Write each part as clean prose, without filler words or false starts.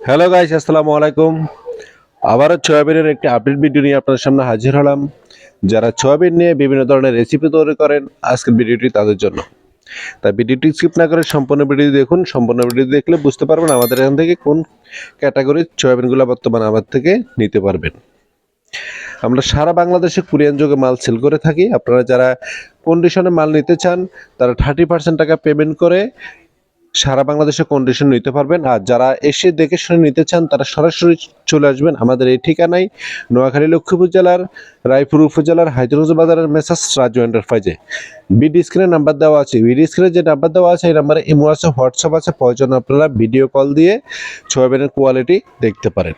Hello guys, আসসালামু আলাইকুম। আবারও সয়াবিনের একটি আপডেট ভিডিও নিয়ে আপনাদের সামনে হাজির হলাম। যারা সয়াবিন নিয়ে বিভিন্ন ধরনের রেসিপি তৈরি করেন, আজকের ভিডিওটি তাদের জন্য। তাই ভিডিওটি স্কিপ না করে সম্পূর্ণ ভিডিও দেখুন। সম্পূর্ণ ভিডিও দেখলে বুঝতে পারবেন আমাদের এখান থেকে কোন ক্যাটাগরির সয়াবিনগুলো বর্তমানে আমাদের থেকে নিতে পারবেন। আমরা সারা বাংলাদেশে কুরিয়ান যোগে মাল সেল করে থাকি। আপনারা যারা কন্ডিশনে মাল নিতে চান, তারা 30% টাকা পেমেন্ট করে সারা বাংলাদেশে কন্ডিশন নিতে পারবেন। আর যারা এসে দেখে শুনে নিতে চান, তারা সরাসরি চলে আসবেন আমাদের এই ঠিকানায়, নোয়াখালী লক্ষ্মীপুর জেলার রায়পুর উপজেলার হায়দ্রগঞ্জ বাজারের মেসার্স রাজু এন্টারপ্রাইজে। বিডি স্ক্রিনে নাম্বার দেওয়া আছে। বিডি স্ক্রিনে যে নাম্বার দেওয়া আছে, এই নাম্বারে ইমো আছে, হোয়াটসঅ্যাপ আছে। প্রয়োজন আপনারা ভিডিও কল দিয়ে সয়াবিনের কোয়ালিটি দেখতে পারেন।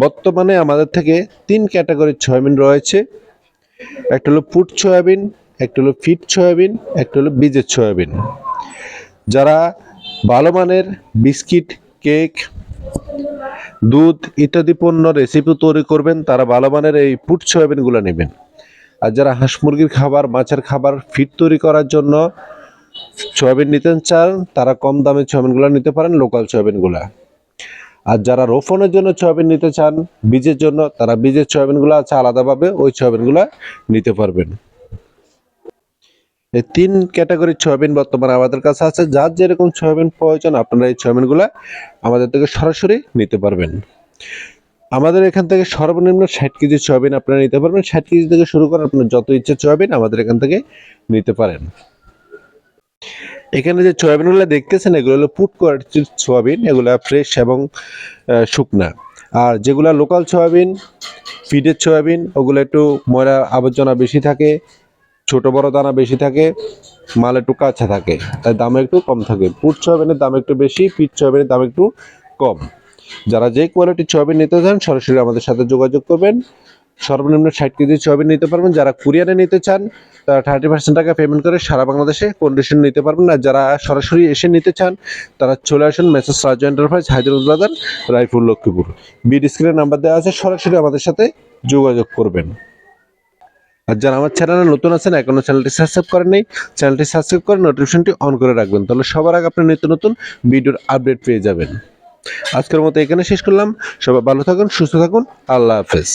বর্তমানে আমাদের থেকে 3 ক্যাটাগরির সয়াবিন রয়েছে। একটা হলো পুট সয়াবিন, একটা হলো ফিট সয়াবিন, একটা হলো বীজের সয়াবিন। যারা ভালো মানের বিস্কিট, কেক, দুধ ইত্যাদি পণ্য রেসিপি তৈরি করবেন, তারা ভালো মানের এই পুট সয়াবিনগুলো নেবেন। আর যারা হাঁস মুরগির খাবার, মাছের খাবার ফিট তৈরি করার জন্য সয়াবিন নিতে চান, তারা কম দামের সয়াবিনগুলো নিতে পারেন, লোকাল সয়াবিনগুলো। আর যারা রোপণের জন্য সয়াবিন নিতে চান, বীজের জন্য, তারা বীজের সয়াবিনগুলো আছে আলাদাভাবে, ওই সয়াবিনগুলো নিতে পারবেন। এই 3 ক্যাটাগরির সয়াবিন বর্তমানে আমাদের কাছে আছে। যার যেরকম সয়াবিন প্রয়োজন, আপনারা এই সয়াবিনগুলো আমাদের থেকে সরাসরি নিতে পারবেন। আমাদের এখান থেকে সর্বনিম্ন 60 কেজি সয়াবিন আপনারা নিতে পারবেন। 60 কেজি থেকে শুরু করে আপনার যত ইচ্ছে সয়াবিন আমাদের এখান থেকে নিতে পারেন। এখানে যে সয়াবিনগুলো দেখতেছেন, এগুলো হলো পুট কোয়ালিটির সয়াবিন। এগুলা ফ্রেশ এবং শুকনা। আর যেগুলা লোকাল সয়াবিন, ফিডের সয়াবিন, ওগুলো একটু ময়লা আবর্জনা বেশি থাকে, ছোট বড় দানা বেশি থাকে, মাল একটু কাঁচা থাকে, তাই দাম একটু কম থাকে। পুট সয়াবিনের দাম একটু বেশি, ফিট সয়াবিনের দাম একটু কম। যারা যে কোয়ালিটির সয়াবিন নিতে চান, সরাসরি আমাদের সাথে যোগাযোগ করবেন। সর্বনিম্ন 60 কেজি সয়াবিন নিতে পারবেন। যারা কুরিয়ারে নিতে চান, তারা 30% টাকা পেমেন্ট করে সারা বাংলাদেশে কন্ডিশন নিতে পারবেন। আর যারা সরাসরি এসে নিতে চান, তারা চলে আসুন মেসার্স রাজু এন্টারপ্রাইজ, হায়দ্রগঞ্জ বাজার, রায়পুর, লক্ষ্মীপুর। বিডি স্ক্রিনে নাম্বার দেওয়া আছে, সরাসরি আমাদের সাথে যোগাযোগ করবেন। আর যারা আমার চ্যানেলে নতুন আছেন, এখনো চ্যানেলটি সাবস্ক্রাইব করেন নাই, চ্যানেলটি সাবস্ক্রাইব করে নোটিফিকেশনটি অন করে রাখবেন। তাহলে সবার আগে আপনি নিত্য নতুন ভিডিওর আপডেট পেয়ে যাবেন। আজকের মতো এখানে শেষ করলাম। সবাই ভালো থাকুন, সুস্থ থাকুন। আল্লাহ হাফেজ।